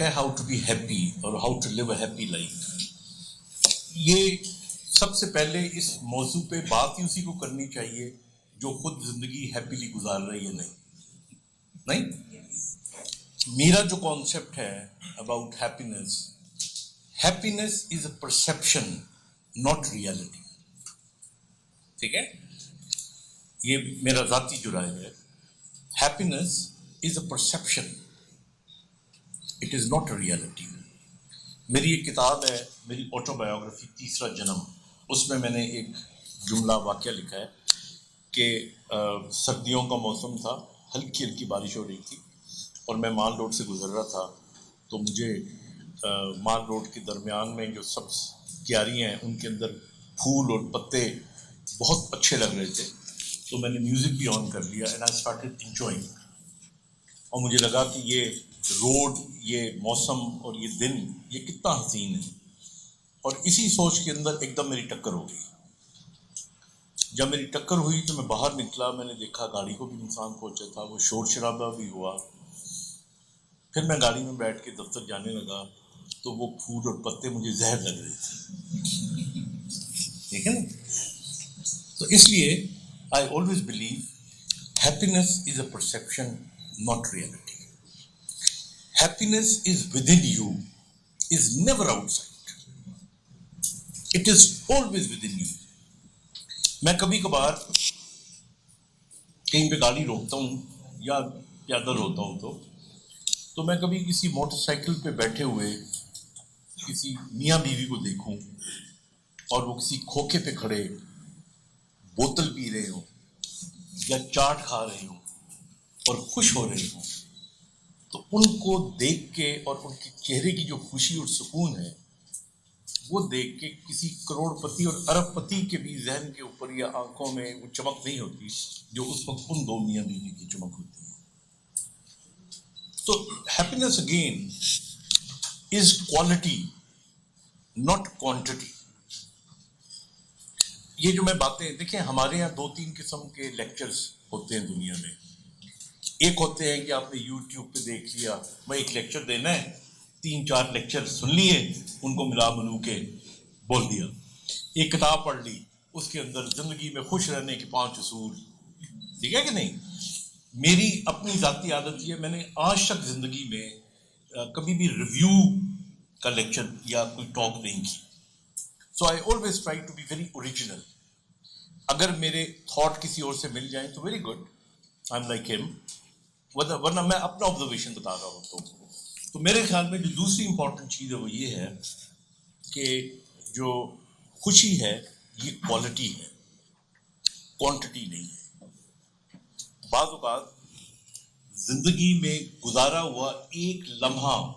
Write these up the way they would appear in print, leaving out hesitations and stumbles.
ہے how to be happy اور how to live a happy life. یہ سب سے پہلے اس موضوع پہ بات ہی اسی کو کرنی چاہیے جو خود زندگی ہیپیلی گزار رہی ہے. نہیں میرا جو کانسیپٹ ہے about happiness is a perception not reality. ٹھیک ہے, یہ میرا ذاتی جو رائے ہے. Happiness is a perception, it is not a reality. میری ایک کتاب ہے, میری آٹو بایوگرافی تیسرا جنم, اس میں نے ایک جملہ واقعہ لکھا ہے کہ سردیوں کا موسم تھا, ہلکی ہلکی بارش ہو رہی تھی اور میں مال روڈ سے گزر رہا تھا. تو مجھے مال روڈ کے درمیان میں جو سبز کیاریاں ہیں ان کے اندر پھول اور پتے بہت اچھے لگ رہے تھے. تو میں نے میوزک بھی آن کر لیا اینڈ آئی اسٹارٹڈ انجوائنگ. اور مجھے لگا کہ یہ روڈ, یہ موسم اور یہ دن یہ کتنا حسین ہے. اور اسی سوچ کے اندر ایک دم میری ٹکر ہو گئی. جب میری ٹکر ہوئی تو میں باہر نکلا, میں نے دیکھا گاڑی کو بھی نقصان پہنچا تھا, وہ شور شرابہ بھی ہوا. پھر میں گاڑی میں بیٹھ کے دفتر جانے لگا تو وہ پھول اور پتے مجھے زہر لگ رہے تھے. ٹھیک ہے نا. تو اس لیے I always believe happiness is a perception not reality. Happiness is with in you, is never out side, it is always with in you. میں کبھی کبھار کہیں پہ گاڑی روکتا ہوں یا پیادل ہوتا ہوں تو میں کبھی کسی موٹر سائیکل پہ بیٹھے ہوئے کسی میاں بیوی کو دیکھوں اور وہ کسی کھوکھے پہ کھڑے بوتل پی رہے ہوں یا چاٹ کھا رہے ہوں اور خوش ہو رہے ہوں, تو ان کو دیکھ کے اور ان کے چہرے کی جو خوشی اور سکون ہے وہ دیکھ کے کسی کروڑ پتی اور ارب پتی کے بھی ذہن کے اوپر یا آنکھوں میں وہ چمک نہیں ہوتی جو اس وقت ان دو میاں بیوی کی چمک ہوتی ہے. تو happiness again is quality not quantity. یہ جو میں باتیں دیکھیں, ہمارے یہاں 2-3 قسم کے لیکچرز ہوتے ہیں دنیا میں. ایک ہوتے ہیں کہ آپ نے یوٹیوب پہ دیکھ لیا, میں ایک لیکچر دینا ہے, 3-4 لیکچر سن لیے, ان کو ملا ملو کے بول دیا. ایک کتاب پڑھ لی, اس کے اندر زندگی میں خوش رہنے کے 5 اصول. ٹھیک ہے کہ نہیں. میری اپنی ذاتی عادت یہ ہے, میں نے آج تک زندگی میں کبھی بھی ریویو کا لیکچر یا کوئی ٹاک نہیں کی. So I always try to be very original. اگر میرے تھاٹ کسی اور سے مل جائیں تو very good, I am like hmm, ورنہ میں اپنا آبزرویشن بتا رہا ہوں. تو میرے خیال میں جو دوسری امپورٹنٹ چیز ہے وہ یہ ہے کہ جو خوشی ہے یہ کوالٹی ہے, کوانٹٹی نہیں ہے. بعض اوقات زندگی میں گزارا ہوا ایک لمحہ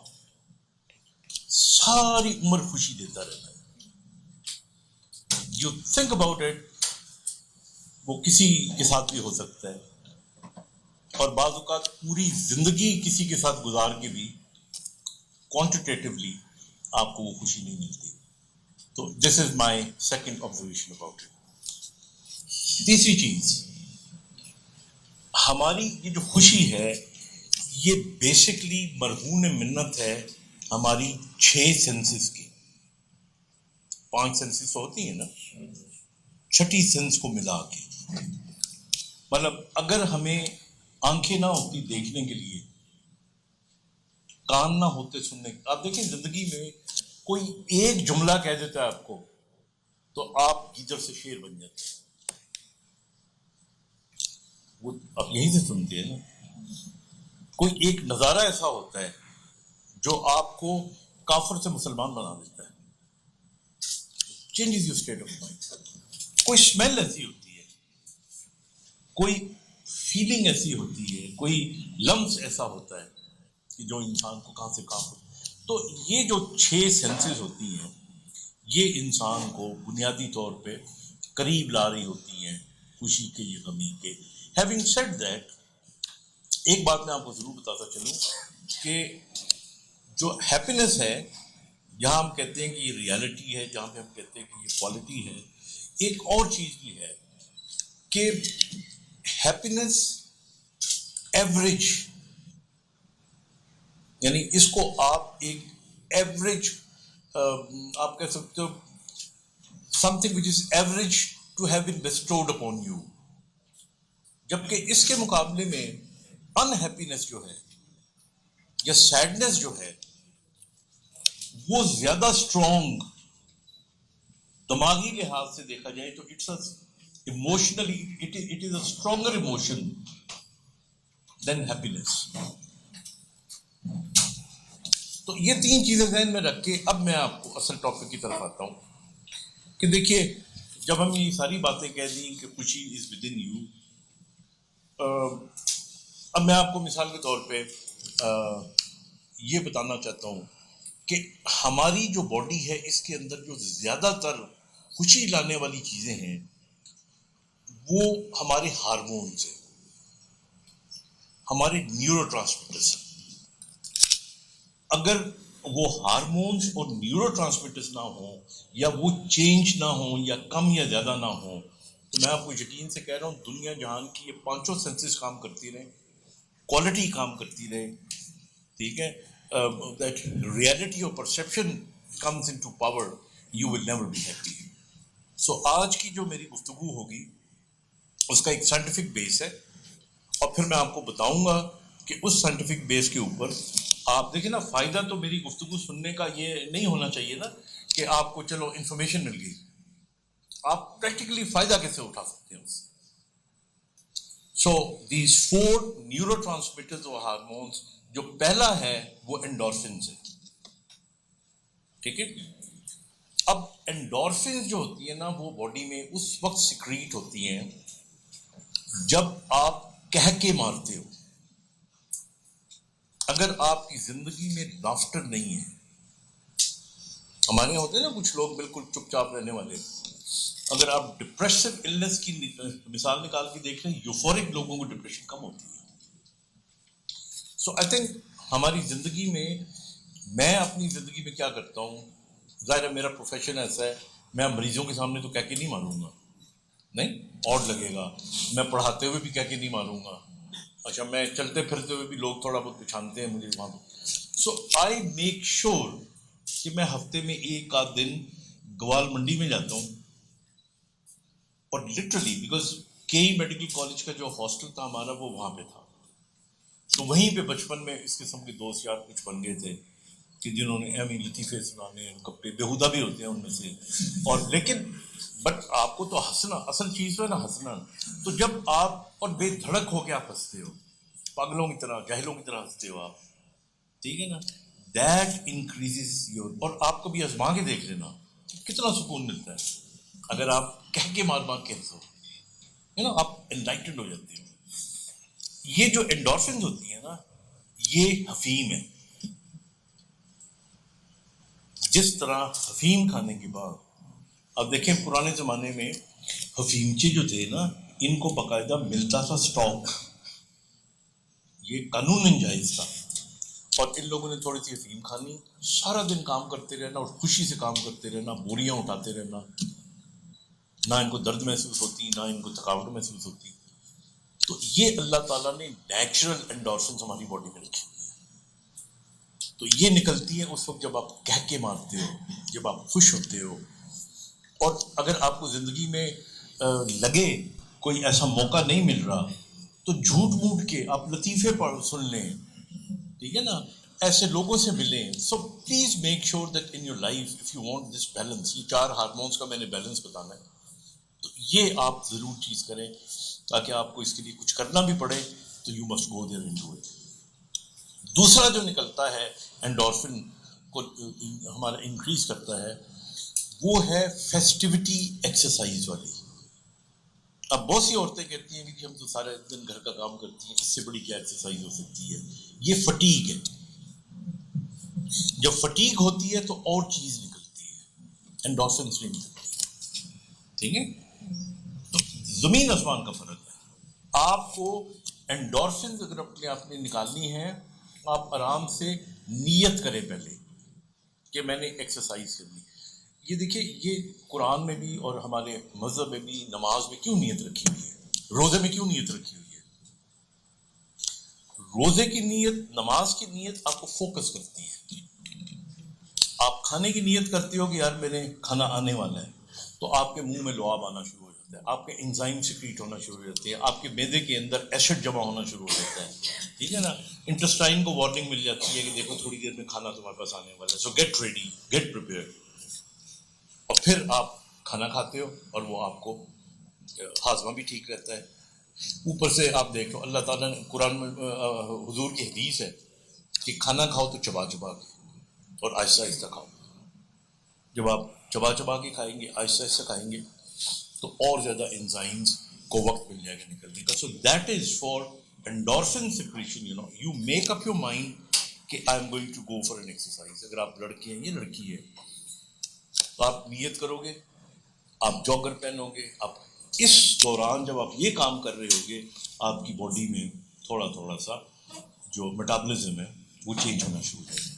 ساری عمر خوشی دیتا رہتا ہے. یو تھنک اباؤٹ اٹ, وہ کسی کے ساتھ بھی ہو سکتا ہے, اور بعض اوقات پوری زندگی کسی کے ساتھ گزار کے بھی کوانٹیٹیولی آپ کو وہ خوشی نہیں ملتی. تو this is my second observation about it. تیسری چیز, ہماری یہ جو خوشی ہے یہ بیسکلی مرہون منت ہے ہماری 6 سینسز کی. 5 سینسز ہوتی ہیں نا, 6ٹھی سینس کو ملا کے. مطلب اگر ہمیں آنکھیں نہ ہوتی دیکھنے کے لیے, کان نہ ہوتے سننے کے, آپ دیکھیں زندگی میں کوئی ایک جملہ کہہ دیتا ہے آپ کو تو آپ گیدڑ سے شیر بن جاتے ہیں. وہ آپ یہیں سے سنتے ہیں نا. کوئی ایک نظارہ ایسا ہوتا ہے جو آپ کو کافر سے مسلمان بنا دیتا ہے, changes your state of mind. کوئی اسمیل ایسی ہوتی ہے, کوئی فیلنگ ایسی ہوتی ہے, کوئی لمس ایسا ہوتا ہے کہ جو انسان کو کہاں سے کہاں. تو یہ جو 6 سینسز ہوتی ہیں یہ انسان کو بنیادی طور پہ قریب لا رہی ہوتی ہیں خوشی کے یا غمی کے. ہیونگ سیڈ دیٹ, ایک بات میں آپ کو ضرور بتاتا چلوں کہ جو ہیپینس ہے, جہاں ہم کہتے ہیں کہ یہ ریالٹی ہے, جہاں پہ ہم کہتے ہیں کہ یہ کوالٹی ہے, ایک اور چیز بھی ہے کہ ہیپینس ایوریج یعنی اس کو آپ ایک ایوریج آپ کہہ سکتے ہو something which is average to have been bestowed upon you. جبکہ اس کے مقابلے میں انہیپینس جو ہے یا سیڈنس جو ہے وہ زیادہ اسٹرانگ دماغی لحاظ سے دیکھا جائے تو it's emotionally it is a stronger emotion than happiness. تو یہ تین چیزیں ذہن میں رکھ کے اب میں آپ کو اصل ٹاپک کی طرف آتا ہوں کہ دیکھیے جب ہم یہ ساری باتیں کہہ دیں کہ خوشی از ود ان یو. اب میں آپ کو مثال کے طور پہ یہ بتانا چاہتا ہوں کہ ہماری جو باڈی ہے اس کے اندر جو زیادہ تر خوشی لانے والی چیزیں ہیں وہ ہمارے ہارمونز ہیں، ہمارے نیورو ٹرانسمیٹرز. اگر وہ ہارمونز اور نیورو ٹرانسمیٹرز نہ ہوں یا وہ چینج نہ ہوں یا کم یا زیادہ نہ ہوں تو میں آپ کو یقین سے کہہ رہا ہوں دنیا جہان کی یہ پانچوں سینسز کام کرتی رہیں، کوالٹی کام کرتی رہے، ٹھیک ہے، دیٹ ریئلٹی اور perception comes into power, you will never be happy. So آج کی جو میری گفتگو ہوگی اس کا ایک سائنٹیفک بیس ہے اور پھر میں آپ کو بتاؤں گا کہ اس سائنٹیفک بیس کے اوپر آپ دیکھیں نا. فائدہ تو میری گفتگو سننے کا یہ نہیں ہونا چاہیے نا کہ آپ کو چلو انفارمیشن مل گئی، آپ پریکٹیکلی فائدہ کیسے اٹھا سکتے ہیں اس سے. سو دیز 4 نیورو ٹرانسمیٹرز اور ہارمونس، جو پہلا ہے وہ انڈورفنز ہے، ٹھیک ہے. اب انڈورفنز جو ہوتی ہے نا وہ باڈی میں اس وقت سیکریٹ ہوتی ہیں جب آپ کہہ کے مارتے ہو. اگر آپ کی زندگی میں لافٹر نہیں ہے، ہمارے یہاں ہوتے ہیں نا کچھ لوگ بالکل چپ چاپ رہنے والے، اگر آپ ڈپریشن النس کی مثال نکال کے دیکھ لیں یوفورک لوگوں کو ڈپریشن کم ہوتی ہے. سو آئی تھنک ہماری زندگی میں اپنی زندگی میں کیا کرتا ہوں، ظاہر ہے میرا پروفیشن ایسا ہے میں مریضوں کے سامنے تو کہہ کے نہیں ماروں گا، نہیں اور لگے گا. میں پڑھاتے ہوئے بھی کہہ کے نہیں ماروں گا. اچھا میں چلتے پھرتے ہوئے بھی لوگ تھوڑا بہت پہچانتے ہیں مجھے وہاں پہ. سو آئی میک شیور کہ میں ہفتے میں ایک آدھ دن گوال منڈی میں جاتا ہوں اور لٹرلی بیکاز کئی میڈیکل کالج کا جو ہاسٹل تھا ہمارا وہ وہاں پہ تھا، تو وہیں پہ بچپن میں اس قسم کے دوست یار کچھ بن گئے تھے کہ جنہوں نے ایم لطیفے سنانے، کپڑے بےہودہ بھی ہوتے ہیں ان میں سے، اور لیکن بٹ آپ کو تو ہنسنا اصل چیز ہے نا، ہنسنا. تو جب آپ اور بے دھڑک ہو کے آپ ہنستے ہو، پاگلوں کی طرح جاہلوں کی طرح ہنستے ہو آپ، ٹھیک ہے نا، دیٹ انکریزز یور. اور آپ کو بھی آزما کے دیکھ لینا کتنا سکون ملتا ہے اگر آپ کہہ کے مار مار کے ہنسو، ہے نا، آپ انلائٹنڈ ہو جاتے ہو. یہ جو انڈورفنز ہوتی ہیں نا یہ حفیم ہے. جس طرح حفیم کھانے کے بعد اب دیکھیں پرانے زمانے میں حفیمچے جو تھے نا ان کو باقاعدہ ملتا تھا اسٹاک، یہ قانون جائز تھا، اور ان لوگوں نے تھوڑی سی حفیم کھانی، سارا دن کام کرتے رہنا اور خوشی سے کام کرتے رہنا، بوریاں اٹھاتے رہنا، نہ ان کو درد محسوس ہوتی نہ ان کو تھکاوٹ محسوس ہوتی. تو یہ اللہ تعالیٰ نے نیچرل انڈورفنس ہماری باڈی میں رکھی ہوئی ہے. تو یہ نکلتی ہے اس وقت جب آپ کہہ کے مارتے ہو، جب آپ خوش ہوتے ہو. اور اگر آپ کو زندگی میں لگے کوئی ایسا موقع نہیں مل رہا تو جھوٹ موٹ کے آپ لطیفے پڑھ سن لیں، ٹھیک ہے نا، ایسے لوگوں سے ملیں. So please make sure that in your life if you want this balance, یہ 4 ہارمونس کا میں نے بیلنس بتانا ہے، تو یہ آپ ضرور چیز کریں تاکہ آپ کو اس کے لیے کچھ کرنا بھی پڑے تو you must go there and do it. دوسرا جو نکلتا ہے انڈورفن کو ہمارا انکریز کرتا ہے وہ ہے فیسٹیوٹی ایکسرسائز والی. اب بہت سی عورتیں کہتی ہیں کہ ہم تو سارے دن گھر کا کام کرتی ہیں، اس سے بڑی کیا ایکسرسائز ہو سکتی ہے. یہ فٹیگ ہے. جب فٹیگ ہوتی ہے تو اور چیز نکلتی ہے، انڈورفنس نہیں نکلتی، ٹھیک ہے. تو زمین آسمان کا فرق ہے. آپ کو انڈورفنز اگر اپنے آپ میں نکالنی ہے آپ آرام سے نیت کریں پہلے کہ میں نے ایکسرسائز کرنی. یہ دیکھیے یہ قرآن میں بھی اور ہمارے مذہب میں بھی نماز میں کیوں نیت رکھی ہوئی ہے، روزے میں کیوں نیت رکھی ہوئی ہے. روزے کی نیت، نماز کی نیت آپ کو فوکس کرتی ہے. آپ کھانے کی نیت کرتے ہو کہ یار میں نے کھانا آنے والا ہے، تو آپ کے منہ میں لعاب آنا شروع ہو جاتا ہے، آپ کے انزائم سیکریٹ ہونا شروع ہو جاتے ہیں، آپ کے معدے کے اندر ایسڈ جمع ہونا شروع ہو جاتا ہے. ٹھیک ہے نا، انٹسٹائن کو وارننگ مل جاتی ہے کہ دیکھو تھوڑی دیر میں کھانا تمہارے پاس آنے والا ہے، so get ready, get prepared. اور پھر آپ کھانا کھاتے ہو اور وہ آپ کو ہاضمہ بھی ٹھیک رہتا ہے. اوپر سے آپ دیکھ لو اللہ تعالیٰ نے قرآن میں حضور کی حدیث ہے کہ کھانا کھاؤ تو چبا چبا کے اور آہستہ آہستہ کھاؤ. جب آپ چبا چبا کے کھائیں گے، آہستہ آہستہ کھائیں گے، تو اور زیادہ انزائمز کو وقت مل جائے گا نکلنے کا. So that is for endorphin secretion. You make up your mind کہ I am going to go for an exercise. اگر آپ لڑکے ہیں یا لڑکی ہے تو آپ نیت کرو گے، آپ جاگر پہنو گے، آپ اس دوران جب آپ یہ کام کر رہے ہوگے آپ کی باڈی میں تھوڑا تھوڑا سا جو میٹابولزم ہے وہ چینج ہونا شروع ہو جائے گا.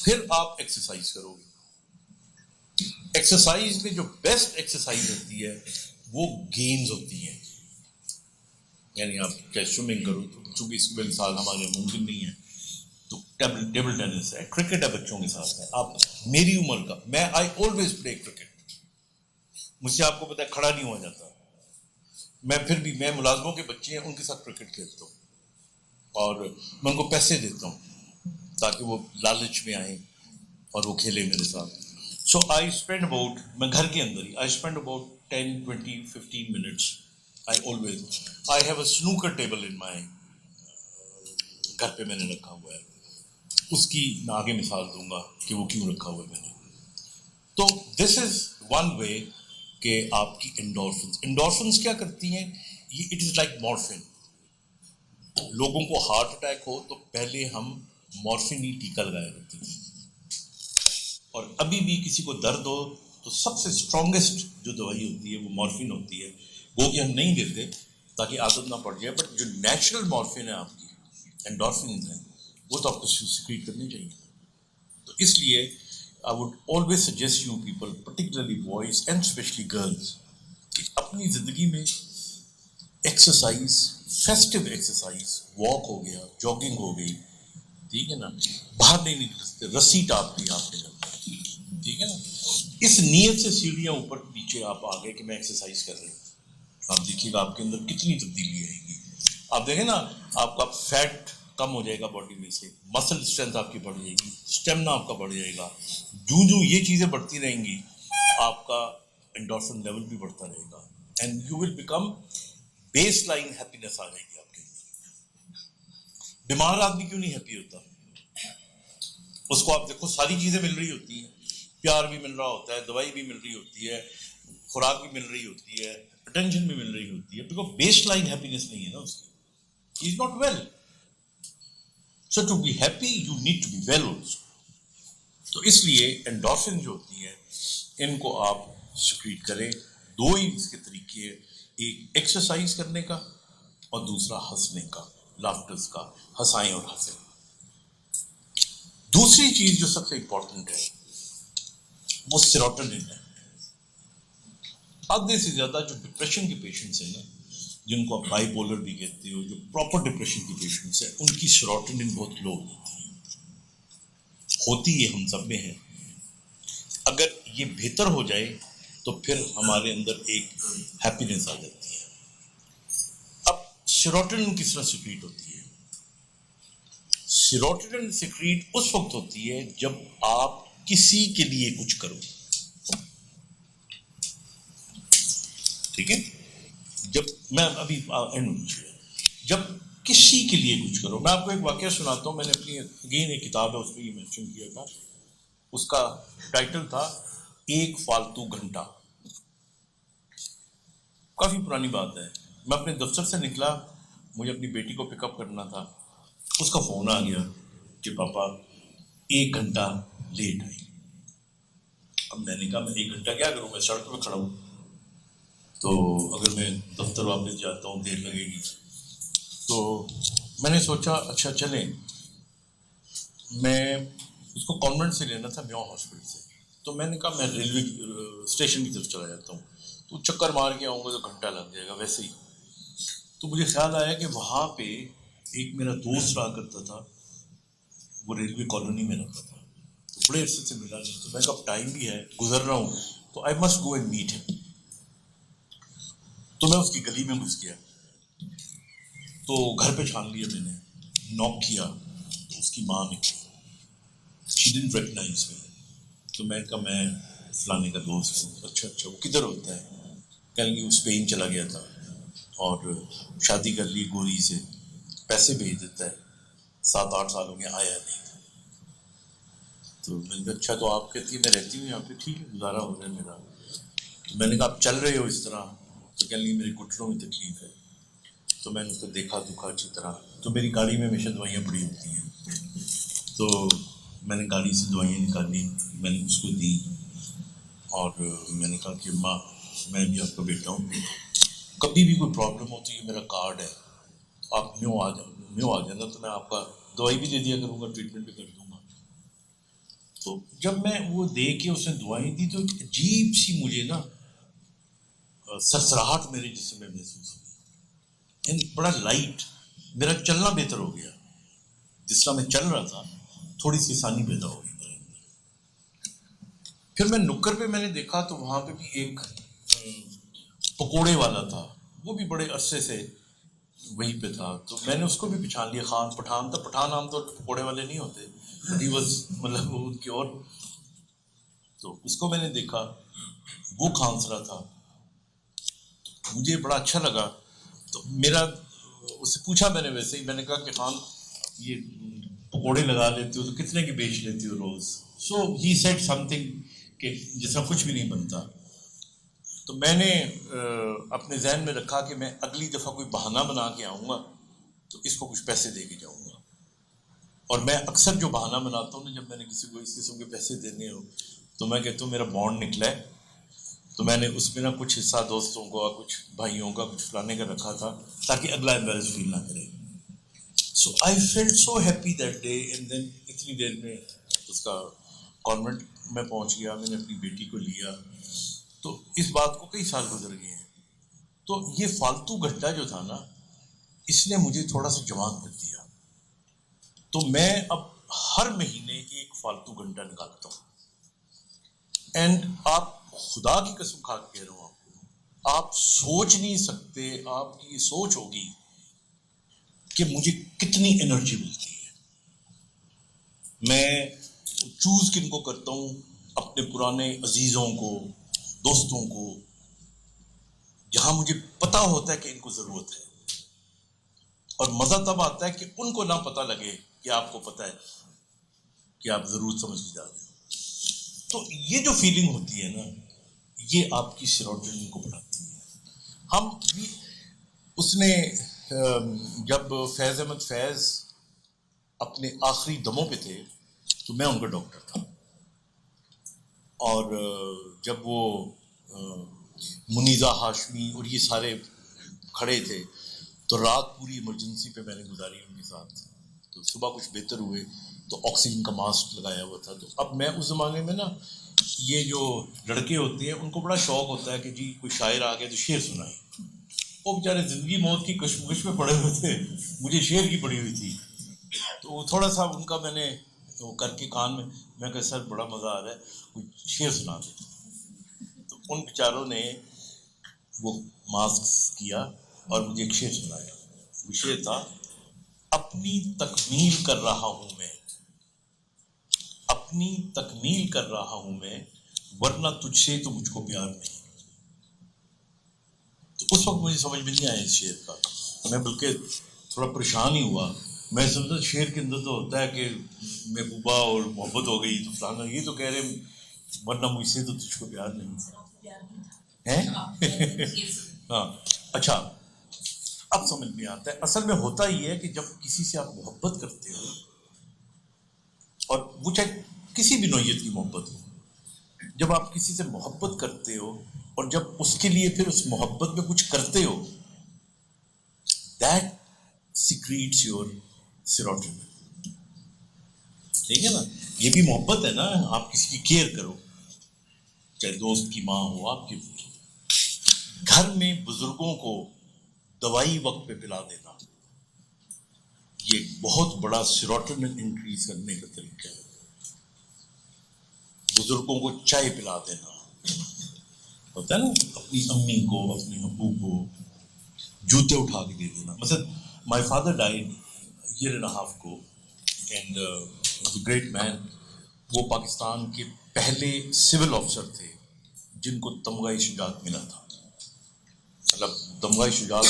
پھر آپ ایکسرسائز کرو گے. ایکسرسائز میں جو بیسٹ ایکسرسائز ہوتی ہے وہ گیمز ہوتی ہیں. یعنی آپ چاہے سوئمنگ کرو، چونکہ اس کی مثال ہمارے ممکن نہیں ہے، تو ٹیبل ٹینس ہے، کرکٹ ہے بچوں کے ساتھ ہے. آپ میری عمر کا، میں آئی آلویز پلے کرکٹ. مجھ سے آپ کو پتہ ہے کھڑا نہیں ہوا جاتا. میں پھر بھی، میں ملازموں کے بچے ہیں ان کے ساتھ کرکٹ کھیلتا ہوں اور میں ان کو پیسے دیتا ہوں تاکہ وہ لالچ میں آئیں اور وہ کھیلے میرے ساتھ. سو آئی اسپینڈ اباؤٹ، میں گھر کے اندر ہی I spend about 10-20-15 minutes. I always, I have a snooker table in my, گھر پہ میں نے رکھا ہوا ہے. اس کی میں آگے مثال دوں گا کہ وہ کیوں رکھا ہوا ہے میں نے. تو دس از ون وے کہ آپ کی انڈورفنس کیا کرتی ہیں، یہ اٹ از لائک مورفن. لوگوں کو ہارٹ اٹیک ہو تو پہلے ہم مورفن ہی ٹیکا لگایا کرتے تھے، اور ابھی بھی کسی کو درد ہو تو سب سے اسٹرانگسٹ جو دوائی ہوتی ہے وہ مورفن ہوتی ہے. وہ کہ ہم نہیں دیتے تاکہ عادت نہ پڑ جائے، بٹ جو نیچرل مورفن ہے آپ کی انڈورفنز ہیں وہ تو آپ کو سیکریٹ کرنی چاہیے. تو اس لیے I would always suggest you people, particularly boys and especially girls, کہ اپنی زندگی میں ایکسرسائز، فیسٹو ایکسرسائز، واک ہو گیا، جاگنگ ہو گئی، ٹھیک ہے نا، باہر نہیں نکل سکتے، رسی ٹاپ لی آپ نے جب، ٹھیک ہے نا، اس نیت سے سیڑھیاں اوپر نیچے آپ آ گئے کہ میں ایکسرسائز کر رہی ہوں. آپ دیکھیے گا آپ کے اندر کتنی تبدیلی آئے گی. آپ دیکھیں نا آپ کا فیٹ کم ہو جائے گا باڈی میں سے، مسل اسٹرینتھ آپ کی بڑھ جائے گی، اسٹیمنا آپ کا بڑھ جائے گا. جو یہ چیزیں بڑھتی رہیں گی آپ کا انڈورفن لیول بھی بڑھتا رہے گا، and you will become baseline happiness آ جائے گی آپ کے اندر. بیمار آدمی کیوں نہیں ہیپی ہوتا؟ اس کو آپ دیکھو ساری چیزیں مل رہی ہوتی ہیں، پیار بھی مل رہا ہوتا ہے، دوائی بھی مل رہی ہوتی ہے، خوراک بھی مل رہی ہوتی ہے، اٹینشن بھی مل رہی ہوتی ہے، بیکاز بیس لائن ہیپینس نہیں ہے نا اس کی. He is not well. So to be happy, you need to be well also. تو اس لیے انڈورفن جو ہوتی ہیں ان کو آپ سیکریٹ کریں. دو ہی اس کے طریقے ہیں، ایک ایکسرسائز کرنے کا اور دوسرا ہنسنے کا، لافٹرز کا، ہنسائیں اور ہنسیں. دوسری چیز جو سب سے امپورٹنٹ ہے وہ سیروٹونن ہے. آدھے سے زیادہ جو ڈپریشن کے پیشنٹس ہیں نا، جن کو آپ بائی پولر بھی کہتے ہو، جو پراپر ڈپریشن کے پیشنٹس ہیں، ان کی سیروٹونن بہت لو ہوتی ہے. ہوتی یہ ہم سب میں ہے. اگر یہ بہتر ہو جائے تو پھر ہمارے اندر ایک ہیپینس آ جاتی ہے. اب سیروٹونن کس طرح سیکریٹ ہوتی ہے؟ سیروٹونن سیکریٹ اس وقت ہوتی ہے جب آپ کسی کے لیے کچھ کرو. ٹھیک ہے، جب میں ابھی جب کسی کے لیے کچھ کرو. میں آپ کو ایک واقعہ سناتا ہوں. میں نے اپنی اگین ایک کتاب ہے اس میں یہ مینشن کیا تھا. اس کا ٹائٹل تھا ایک فالتو گھنٹہ. کافی پرانی بات ہے. میں اپنے دفتر سے نکلا، مجھے اپنی بیٹی کو پک اپ کرنا تھا. اس کا فون آ گیا کہ پاپا 1 گھنٹہ لیٹ آئی. اب میں نے کہا میں 1 گھنٹہ کیا کروں، میں سڑک پہ کھڑا ہوں، تو اگر میں دفتر واپس جاتا ہوں دیر لگے گی. تو میں نے سوچا اچھا چلیں، میں اس کو کانوینٹ سے لینا تھا، میو ہاسپٹل سے. تو میں نے کہا میں ریلوے اسٹیشن کی طرف چلا جاتا ہوں، تو چکر مار کے آؤں گا تو گھنٹہ لگ جائے گا ویسے ہی. تو مجھے خیال آیا کہ وہاں پہ ایک میرا دوست رہا کرتا تھا، وہ ریلوے کالونی میں رہتا تھا، تو بڑے عرصے سے ملا نہیں، تو میں کہا اب ٹائم بھی ہے، گزر رہا ہوں تو I must go and meet him. تو میں اس کی گلی میں گھس گیا، تو گھر پہ چھان لیا میں نے، ناک کیا تو اس کی ماں نکلی. She didn't recognise me. تو میں کہا میں فلانے کا دوست ہوں. اچھا اچھا، وہ کدھر ہوتا ہے؟ کل وہ اسپین چلا گیا تھا اور شادی کر لی گوری سے، پیسے بھیج دیتا ہے، 7-8 سال ہو گئے آیا نہیں. تو میں نے کہا اچھا تو آپ کہتی ہے میں رہتی ہوں یہاں پہ، ٹھیک ہے گزارا ہو رہا ہے میرا. تو میں نے کہا آپ چل رہے ہو اس طرح؟ تو کہنے لگی میرے گھٹنوں میں تکلیف ہے. تو میں نے اس کو دیکھا دکھا اچھی طرح، تو میری گاڑی میں ہمیشہ دوائیاں پڑی ہوتی ہیں، تو میں نے گاڑی سے دوائیاں نکالی، میں نے اس کو دی اور میں نے کہا کہ ماں میں بھی آپ کا بیٹا ہوں، کبھی بھی کوئی پرابلم ہوتی ہے میرا کارڈ ہے، آپ نیو آ جانا تو میں آپ کا دوائی بھی دے دیا کروں گا، ٹریٹمنٹ بھی کر دوں گا. تو جب میں وہ دے کے اس نے دوائیں دی تو عجیب سی مجھے نا سرسراہٹ میرے جسم میں محسوس ہوئی، بڑا لائٹ، میرا چلنا بہتر ہو گیا. جس طرح میں چل رہا تھا تھوڑی سی آسانی پیدا ہو گئی. پھر میں نکر پہ میں نے دیکھا تو وہاں پہ بھی ایک پکوڑے والا تھا، وہ بھی بڑے عرصے سے وہیں پہ تھا، تو میں نے اس کو بھی پہچان لیا. خان پٹھان تھا، پٹھان عام طور پہ پکوڑے والے نہیں ہوتے، ہی واز مطلب وہ ان کی اور. تو اس کو میں نے دیکھا وہ کھانس رہا تھا، مجھے بڑا اچھا لگا. تو میرا اس سے پوچھا میں نے ویسے ہی، میں نے کہا کہ خان یہ پکوڑے لگا لیتے ہو تو کتنے کی بیچ لیتی ہو روز؟ سو ہی سیڈ سم تھنگ کہ جس طرح کچھ بھی نہیں بنتا. تو میں نے اپنے ذہن میں رکھا کہ میں اگلی دفعہ کوئی بہانہ بنا کے آؤں گا تو اس کو کچھ پیسے دے کے جاؤں گا. اور میں اکثر جو بہانہ بناتا ہوں نا، جب میں نے کسی کو اس قسم کے پیسے دینے ہو تو میں کہتا ہوں میرا بانڈ نکلا ہے، تو میں نے اس میں نا کچھ حصہ دوستوں کا، کچھ بھائیوں کا، کچھ فلانے کا رکھا تھا تاکہ اگلا ایمبیرس فیل نہ کرے. So I felt so happy that day. And then اتنی دیر میں اس کا کانوینٹ میں پہنچ گیا، میں نے اپنی بیٹی کو لیا. تو اس بات کو کئی سال گزر گئے ہیں. تو یہ فالتو گھنٹہ جو تھا نا، اس نے مجھے تھوڑا سا جوان کر دیا. تو میں اب ہر مہینے ایک فالتو گھنٹہ نکالتا ہوں. اینڈ آپ خدا کی قسم کھا کے کہہ رہا ہوں آپ سوچ نہیں سکتے، آپ کی سوچ ہوگی کہ مجھے کتنی انرجی ملتی ہے. میں چوز کن کو کرتا ہوں؟ اپنے پرانے عزیزوں کو، دوستوں کو، جہاں مجھے پتا ہوتا ہے کہ ان کو ضرورت ہے. اور مزہ تب آتا ہے کہ ان کو نہ پتہ لگے کہ آپ کو پتہ ہے کہ آپ ضرورت سمجھ کے جا رہے ہیں. تو یہ جو فیلنگ ہوتی ہے نا، یہ آپ کی سیروٹونین کو بڑھاتی ہے. ہم بھی اس نے جب فیض احمد فیض اپنے آخری دموں پہ تھے تو میں ان کا ڈاکٹر تھا، اور جب وہ منیزہ ہاشمی اور یہ سارے کھڑے تھے تو رات پوری ایمرجنسی پہ میں نے گزاری ان کے ساتھ. تو صبح کچھ بہتر ہوئے تو آکسیجن کا ماسک لگایا ہوا تھا. تو اب میں اس زمانے میں نا، یہ جو لڑکے ہوتے ہیں ان کو بڑا شوق ہوتا ہے کہ جی کوئی شاعر آ گیا تو شعر سنائیں. وہ بیچارے زندگی موت کی کشمکش میں پڑے ہوئے تھے، مجھے شعر کی پڑی ہوئی تھی. تو تھوڑا سا ان کا میں نے وہ کر کے کان میں کہا سر بڑا مزہ آ رہا ہے، کوئی شعر سنا دے. تو ان بیچاروں نے وہ ماسک کیا اور مجھے ایک شعر سنایا. وہ شعر تھا: اپنی تکمیل کر رہا ہوں میں، اپنی تکمیل کر رہا ہوں میں، ورنہ تجھ سے تو مجھ کو پیار نہیں. تو اس وقت مجھے سمجھ میں نہیں آیا اس شعر کا، میں بلکہ تھوڑا پریشان ہی ہوا. میں سمجھتا شعر کے اندر تو ہوتا ہے کہ محبوبہ اور محبت ہو گئی تو فلانا، یہ تو کہہ رہے ورنہ مجھ سے تو تجھ کو پیار نہیں ہے. ہاں اچھا، اب سمجھ میں آتا ہے. اصل میں ہوتا ہی ہے کہ جب کسی سے آپ محبت کرتے ہو، اور وہ چاہے کسی بھی نوعیت کی محبت ہو، جب آپ کسی سے محبت کرتے ہو اور جب اس کے لیے پھر اس محبت میں کچھ کرتے ہو، دیٹ سیکریٹس یور سیروٹونین. ٹھیک ہے نا؟ یہ بھی محبت ہے نا، آپ کسی کی کیئر کرو، چاہے دوست کی ماں ہو، آپ کی گھر میں بزرگوں کو دوائی وقت پہ پلا دینا، یہ ایک بہت بڑا سیروٹونن انکریز کرنے کا طریقہ ہے. بزرگوں کو چائے پلا دینا ہوتا ہے نا، اپنی امی کو اپنے ابو کو جوتے اٹھا کے دے دینا. مثلا my father died year and half کو اینڈ گریٹ مین. وہ پاکستان کے پہلے سول آفیسر تھے جن کو تمغہ شجاعت ملا تھا. مطلب تمغہ شجاعت،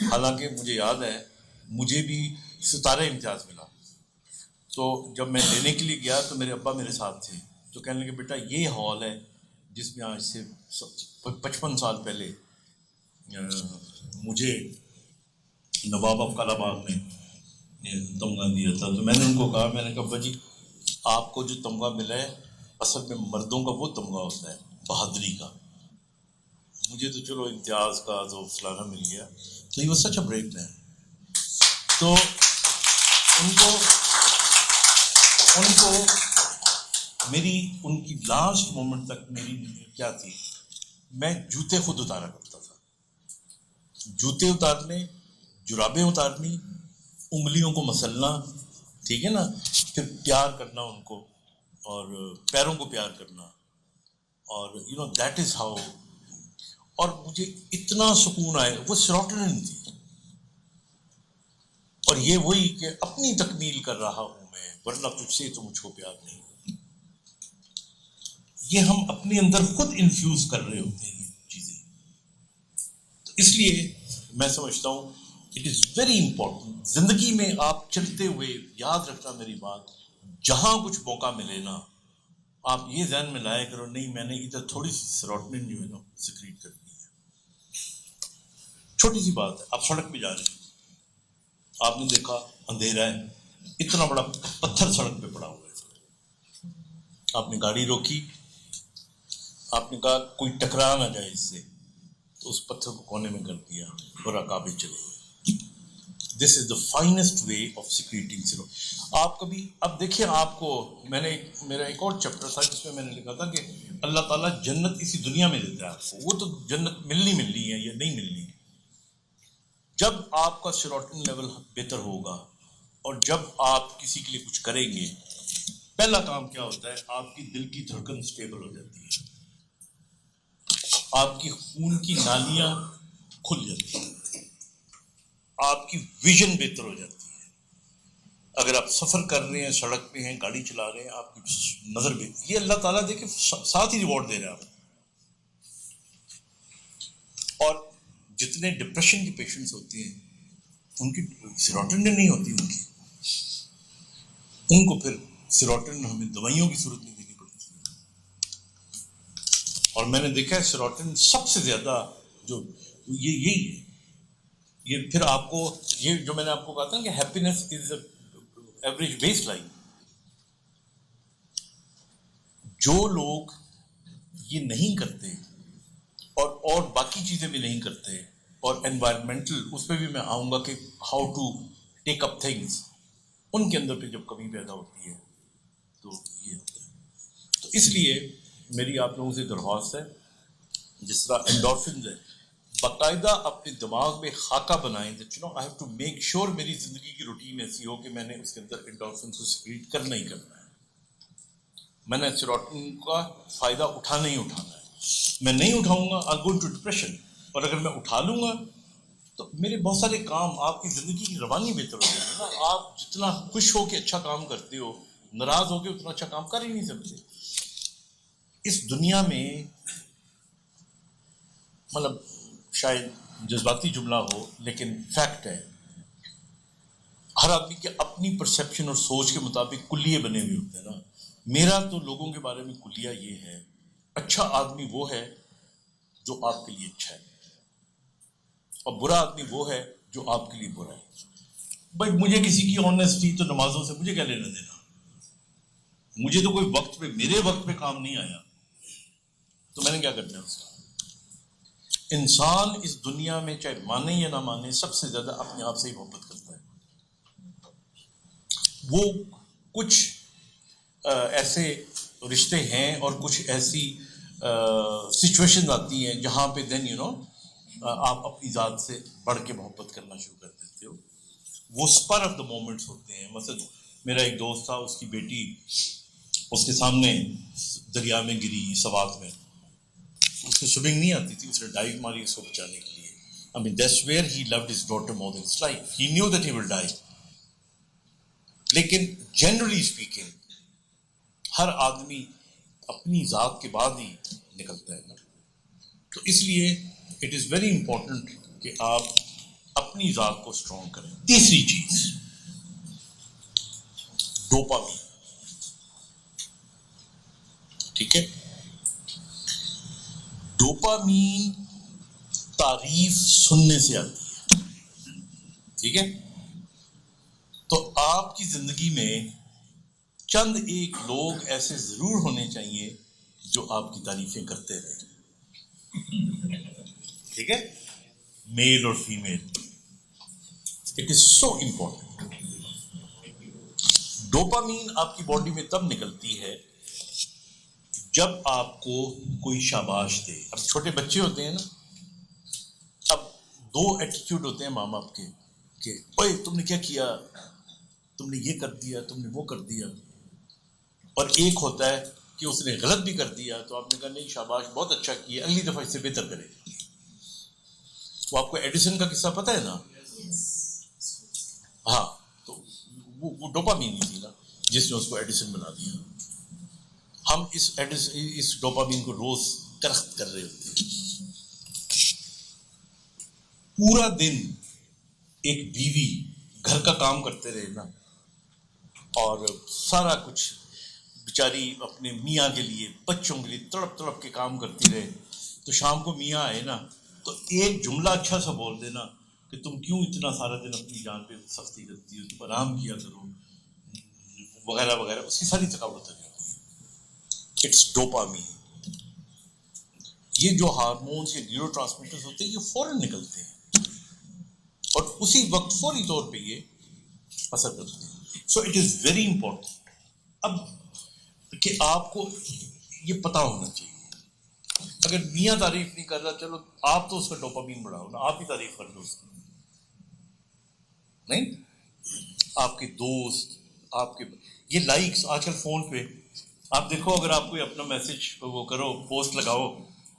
حالانکہ مجھے یاد ہے مجھے بھی ستارہ امتیاز ملا. تو جب میں لینے کے لیے گیا تو میرے ابا میرے ساتھ تھے، تو کہنے لگے بیٹا یہ ہال ہے جس میں آج سے 55 سال پہلے مجھے نواب آف کالا باغ نے تمغہ دیا تھا. تو میں نے ان کو کہا، میں نے کہا ابا جی آپ کو جو تمغہ ملا ہے اصل میں مردوں کا وہ تمغہ ہوتا ہے بہادری کا، مجھے تو چلو امتیاز کا تو فلانا مل گیا. تو یہ وہ سچ اے بریک مین. تو ان کو میری ان کی لاسٹ مومنٹ تک میری کیا تھی، میں جوتے خود اتارا کرتا تھا. جوتے اتارنے، جرابیں اتارنی، انگلیوں کو مسلنا، ٹھیک ہے نا، پھر پیار کرنا ان کو اور پیروں کو پیار کرنا، اور you know that is how. اور مجھے اتنا سکون آئے، وہ سیروٹونن تھی. اور یہ وہی کہ اپنی تکمیل کر رہا ہوں میں، ورنہ تجھ سے تو مجھ کو پیار نہیں. یہ ہم اپنے اندر خود انفیوز کر رہے ہوتے ہیں یہ چیزیں. تو اس لیے میں سمجھتا ہوں اٹ از ویری امپورٹنٹ زندگی میں آپ چلتے ہوئے یاد رکھنا میری بات، جہاں کچھ موقع ملے نا آپ یہ ذہن میں لائے کرو، نہیں میں نے ادھر تھوڑی سی سیروٹونن جو ہے نا سیکریٹ کرنی ہے. چھوٹی سی بات ہے، آپ سڑک پہ جا رہے ہیں، آپ نے دیکھا اندھیرا ہے، اتنا بڑا پتھر سڑک پہ پڑا ہوا ہے، آپ نے گاڑی روکی، آپ نے کہا کوئی ٹکرا نہ جائے اس سے، تو اس پتھر کو کونے میں کر دیا اور آگے چلے گئے. This is the finest way of secreting سیرو. آپ کبھی اب دیکھیں، آپ کو میں نے میرا ایک اور چیپٹر تھا جس میں میں نے لکھا تھا کہ اللہ تعالیٰ جنت اسی دنیا میں دیتا ہے آپ کو، وہ تو جنت ملنی ہے یا نہیں ملنی ہے. جب آپ کا سیروٹونن لیول بہتر ہوگا اور جب آپ کسی کے لیے کچھ کریں گے، پہلا کام کیا ہوتا ہے، آپ کی دل کی دھڑکن سٹیبل ہو جاتی ہے، آپ کی خون کی نالیاں کھل جاتی ہیں، آپ کی ویژن بہتر ہو جاتی ہے. اگر آپ سفر کر رہے ہیں، سڑک پہ ہیں، گاڑی چلا رہے ہیں، آپ کی نظر بہتر، یہ اللہ تعالیٰ دیکھیں ساتھ ہی ریوارڈ دے رہے ہیں آپ. اور جتنے ڈپریشن کے پیشنٹس ہوتے ہیں ان کی سیروٹونن نہیں ہوتی، ان کو پھر سیروٹونن ہمیں دوائیوں کی صورت نہیں دینی پڑتی. اور میں نے دیکھا ہے سیروٹونن سب سے زیادہ جو یہی ہے. یہ پھر آپ کو یہ جو میں نے آپ کو کہا تھا کہ happiness is average base line. جو لوگ یہ نہیں کرتے اور باقی چیزیں بھی نہیں کرتے، اور انوائرمنٹل اس پہ بھی میں آؤں گا کہ how to take up things, ان کے اندر پہ جب کمی پیدا ہوتی ہے تو یہ ہوتا ہے. تو اس لیے میری آپ لوگوں سے درخواست ہے، جس طرح انڈورفنز ہے، باقاعدہ اپنے دماغ میں خاکہ بنائیں that you know I have to make sure میری زندگی کی روٹین ایسی ہو کہ میں نے اس کے اندر انڈورفنز کو سیکریٹ کرنا ہی کرنا ہے. میں نے سیروٹونن کا فائدہ اٹھانا ہی اٹھانا ہے. میں نہیں اٹھاؤں گا I'll go into depression. اور اگر میں اٹھا لوں گا تو میرے بہت سارے کام، آپ کی زندگی کی روانی بہتر ہو جائے گی نا. آپ جتنا خوش ہو کے اچھا کام کرتے ہو، ناراض ہو کے اتنا اچھا کام کر ہی نہیں سکتے. اس دنیا میں مطلب شاید جذباتی جملہ ہو لیکن فیکٹ ہے، ہر آدمی کے اپنی پرسیپشن اور سوچ کے مطابق کلیے بنے ہوئے ہوتے ہیں نا. میرا تو لوگوں کے بارے میں کلیہ یہ ہے، اچھا آدمی وہ ہے جو آپ کے لیے اچھا ہے، اور برا آدمی وہ ہے جو آپ کے لیے برا ہے. بھائی مجھے کسی کی آنیسٹی تو نمازوں سے مجھے کیا لینا دینا، مجھے تو کوئی وقت پہ میرے وقت پہ کام نہیں آیا تو میں نے کیا کرنا ہے اس کا. انسان اس دنیا میں چاہے مانے یا نہ مانے سب سے زیادہ اپنے آپ سے ہی محبت کرتا ہے. وہ کچھ ایسے رشتے ہیں اور کچھ ایسی سچویشن آتی ہیں جہاں پہ دین آپ اپنی ذات سے بڑھ کے محبت کرنا شروع کر دیتے ہو. وہ اسپر آف دا مومنٹس ہوتے ہیں. مثلا میرا ایک دوست تھا, اس کی بیٹی اس کے سامنے دریا میں گری سوات میں, اس کو سوئمنگ نہیں آتی تھی, اس نے ڈائیو ماری اس کو بچانے کے لیے. I mean, that's where he loved his daughter more than his life. He knew that he will die. لیکن generally speaking ہر آدمی اپنی ذات کے بعد ہی نکلتا ہے نا. تو اس لیے اٹ از ویری امپورٹنٹ کہ آپ اپنی ذات کو اسٹرانگ کریں. تیسری چیز ڈوپامین. ٹھیک ہے, ڈوپامین تعریف سننے سے آتی ہے. ٹھیک ہے, تو آپ کی زندگی میں چند ایک لوگ ایسے ضرور ہونے چاہیے جو آپ کی تعریفیں کرتے رہیں. ٹھیک ہے, میل اور female. It is so important. Dopamine آپ کی باڈی میں تب نکلتی ہے جب آپ کو کوئی شاباش دے. اب چھوٹے بچے ہوتے ہیں نا, اب دو ایٹیٹیوڈ ہوتے ہیں ماں باپ کے کہ اوئے تم نے کیا کیا, تم نے یہ کر دیا, تم نے وہ کر دیا. اور ایک ہوتا ہے کہ اس نے غلط بھی کر دیا تو آپ نے کہا نہیں شاباش بہت اچھا کیا, اگلی دفعہ اس سے بہتر کرے. وہ آپ کو ایڈیسن کا قصہ پتہ ہے نا. ہاں, تو وہ ڈوپامین ہی تھی نا جس نے اس کو ایڈیسن بنا دیا. ہم اس ڈوپامین کو روز کرخت کر رہے ہوتے ہیں. پورا دن ایک بیوی گھر کا کام کرتے رہے نا, اور سارا کچھ بیچاری اپنے میاں کے لیے بچوں کے لیے تڑپ تڑپ کے کام کرتی رہے, تو شام کو میاں آئے نا تو ایک جملہ اچھا سا بول دینا کہ تم کیوں اتنا سارا دن اپنی جان پہ سختی کرتی ہو, تم آرام کیا کرو وغیرہ وغیرہ, اس کی ساری تھکاوٹ اتر جاتی ہے. It's dopamine. یہ جو ہارمونس یا نیورو ٹرانسمیٹرز ہوتے ہیں یہ فوراً نکلتے ہیں اور اسی وقت فوری طور پہ یہ اثر کرتے ہیں. So it is very important اب کہ آپ کو یہ پتہ ہونا چاہیے. اگر میاں تعریف نہیں کر رہا, چلو آپ تو اس کا ڈوپامین بڑھاؤ نا, آپ ہی تعریف کر دو اس کی. نہیں, آپ کے دوست, آپ کے یہ لائکس آج کل فون پہ آپ دیکھو, اگر آپ کوئی اپنا میسج وہ کرو, پوسٹ لگاؤ,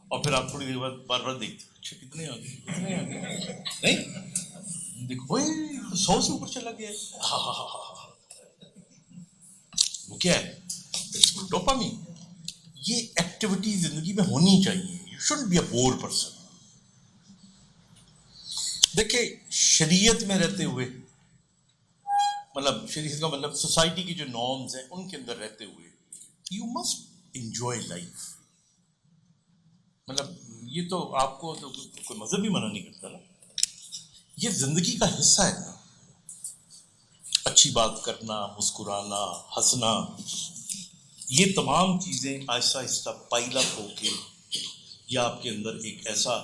اور پھر آپ تھوڑی دیر بعد بار بار دیکھتے ہو اچھا کتنے آ گئے, نہیں دیکھو 100 سے اوپر چلا گیا. وہ کیا ہے, ڈوپامین. یہ ایکٹیویٹی زندگی میں ہونی چاہیے. You shouldn't be a bore person. دیکھیں شریعت میں رہتے ہوئے, مطلب شریعت کا مطلب سوسائٹی کی جو نارمز ہیں ان کے اندر رہتے ہوئے یو مسٹ انجوائے لائف. مطلب یہ تو آپ کو تو کوئی مذہب بھی منع نہیں کرتا نا, یہ زندگی کا حصہ ہے نا. اچھی بات کرنا, مسکرانا, ہنسنا, یہ تمام چیزیں آہستہ آہستہ پائل اپ ہو کے یہ آپ کے اندر ایک ایسا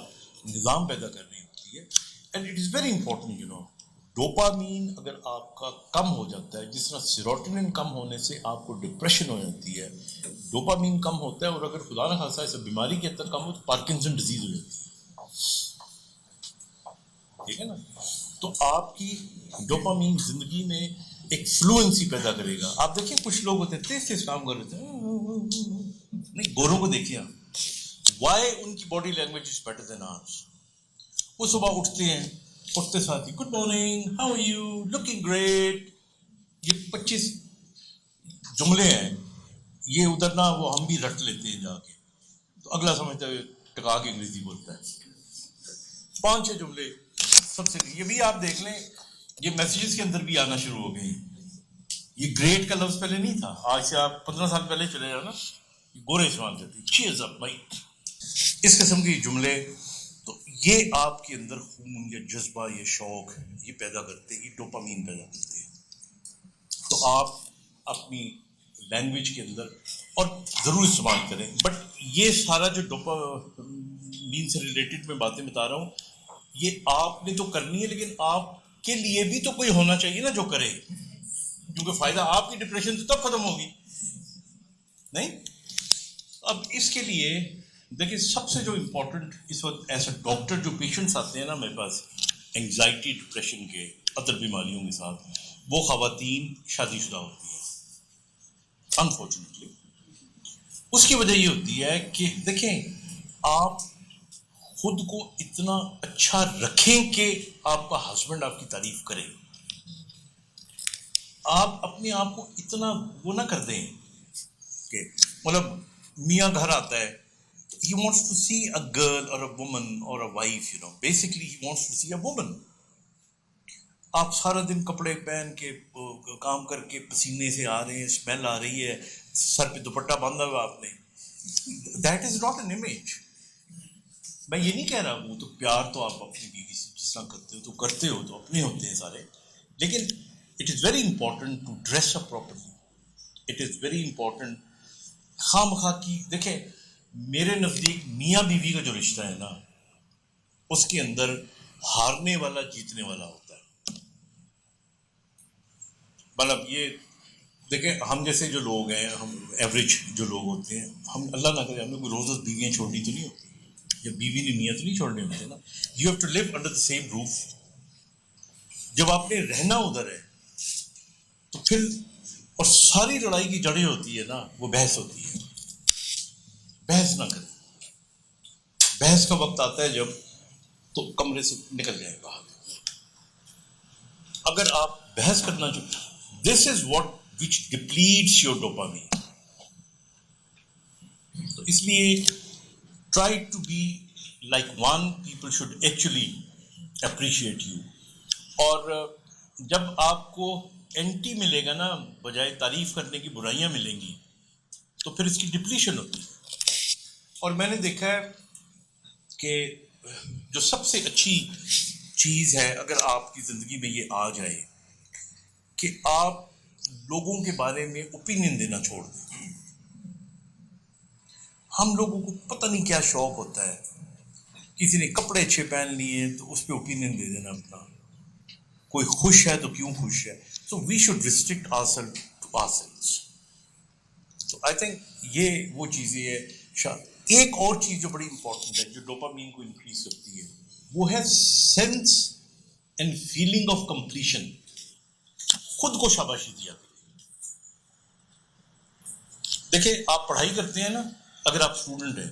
نظام پیدا کر رہی ہوتی ہے. And it is very important you know, dopamine اگر آپ کا کم ہو جاتا ہے, جس طرح سیروٹونن کم ہونے سے آپ کو ڈپریشن ہو جاتی ہے, ڈوپامین کم ہوتا ہے, اور اگر خدا نہ خاصہ ایسے بیماری کے حد تک کم ہو تو پارکنسن ڈیزیز ہو جاتی ہے. ٹھیک ہے نا, تو آپ کی ڈوپامین زندگی میں ایک فلوئنسی پیدا کرے گا. آپ دیکھیں کچھ لوگ ہوتے ہیں تیز تیز کام کر رہے تھے, نہیں گوروں کو دیکھیں آپ, وائی ان کی body language is better than ours. وہ صبح اٹھتے ہیں, اٹھتے ساتھ ہی good morning, how are you, looking great. یہ 25 جملے ہیں, یہ ادھر نہ وہ ہم بھی رٹ لیتے ہیں جا کے, تو اگلا سمجھتا ہے ٹکا کے انگریزی بولتا ہے. 5-6 جملے سب سے, یہ بھی آپ دیکھ لیں یہ میسیجز کے اندر بھی آنا شروع ہو گئے ہیں. یہ گریٹ کا لفظ پہلے نہیں تھا, آج سے آپ 15 سال پہلے چلے جاؤ نا, گورے استعمال کرتے ہیں, چیئرز اپ بھائی, اس قسم کے جملے. تو یہ آپ کے اندر خون یا جذبہ یا شوق یہ پیدا کرتے ہیں, یہ ڈوپامین پیدا کرتے ہیں. تو آپ اپنی لینگویج کے اندر اور ضرور استعمال کریں. بٹ یہ سارا جو ڈوپامین سے ریلیٹڈ میں باتیں بتا رہا ہوں, یہ آپ نے تو کرنی ہے, لیکن آپ کے لیے بھی تو کوئی ہونا چاہیے نا جو کرے, کیونکہ فائدہ آپ کی ڈپریشن سے تب ختم ہوگی. نہیں, اب اس کے لیے دیکھیں سب سے جو امپورٹنٹ اس وقت ایسا ڈاکٹر جو پیشنٹس آتے ہیں نا میرے پاس اینگزائٹی ڈپریشن کے, ادر بیماریوں کے ساتھ، وہ خواتین شادی شدہ ہوتی ہیں انفارچونیٹلی. اس کی وجہ یہ ہوتی ہے کہ دیکھیں آپ خود کو اتنا اچھا رکھیں کہ آپ کا ہسبینڈ آپ کی تعریف کرے. آپ اپنے آپ کو اتنا وہ نہ کر دیں کہ مطلب میاں گھر آتا ہے, he wants to see a girl or a woman or a wife, you know, basically he wants to see a woman. آپ سارا دن کپڑے پہن کے کام کر کے پسینے سے آ رہے ہیں, اسمیل آ رہی ہے, سر پہ دوپٹہ باندھا ہوا آپ نے, that is not an image. میں یہ نہیں کہہ رہا ہوں تو پیار تو آپ اپنی بیوی سے جس طرح کرتے ہو تو اپنے ہوتے ہیں سارے, لیکن it is very important to dress up properly. It is very important. خواہ مخواہ کی دیکھیں میرے نزدیک میاں بیوی کا جو رشتہ ہے نا, اس کے اندر ہارنے والا جیتنے والا ہوتا ہے. مطلب یہ دیکھیں ہم جیسے جو لوگ ہیں, ہم ایوریج جو لوگ ہوتے ہیں, ہم اللہ نہ کرے ہم نے کوئی روز روز بیویاں چھوڑنی تو نہیں ہوتی, یا بیوی نے میاں تو نہیں چھوڑنے ہوتے نا. You have to live under the same roof. جب آپ نے رہنا ادھر ہے تو پھر, اور ساری لڑائی کی جڑیں ہوتی ہے نا وہ بحث ہوتی ہے. بحث نہ کریں. بحث کا وقت آتا ہے جب تو کمرے سے نکل جائے باہر. اگر آپ بحث کرنا چاہتے, this is what which depletes your dopamine. تو اس لیے try to be like one, people should actually appreciate you. اور جب آپ کو اینٹی ملے گا نا, بجائے تعریف کرنے کی برائیاں ملیں گی, تو پھر اس کی ڈپلیشن ہوتی ہے. اور میں نے دیکھا ہے کہ جو سب سے اچھی چیز ہے اگر آپ کی زندگی میں یہ آ جائے کہ آپ لوگوں کے بارے میں اوپینین دینا چھوڑ دیں. ہم لوگوں کو پتہ نہیں کیا شوق ہوتا ہے, کسی نے کپڑے اچھے پہن لیے تو اس پہ اوپینین دے دینا اپنا, کوئی خوش ہے تو کیوں خوش ہے. So we should restrict ourself to ourselves. تو آئی تھنک یہ وہ چیزیں ہے. ایک اور چیز جو بڑی امپورٹنٹ ہے جو ڈوپامین کو انکریز کرتی ہے, وہ ہے sense and feeling of completion. خود کو شاباشی دیا کریں. دیکھیں آپ پڑھائی کرتے ہیں نا, اگر آپ اسٹوڈنٹ ہیں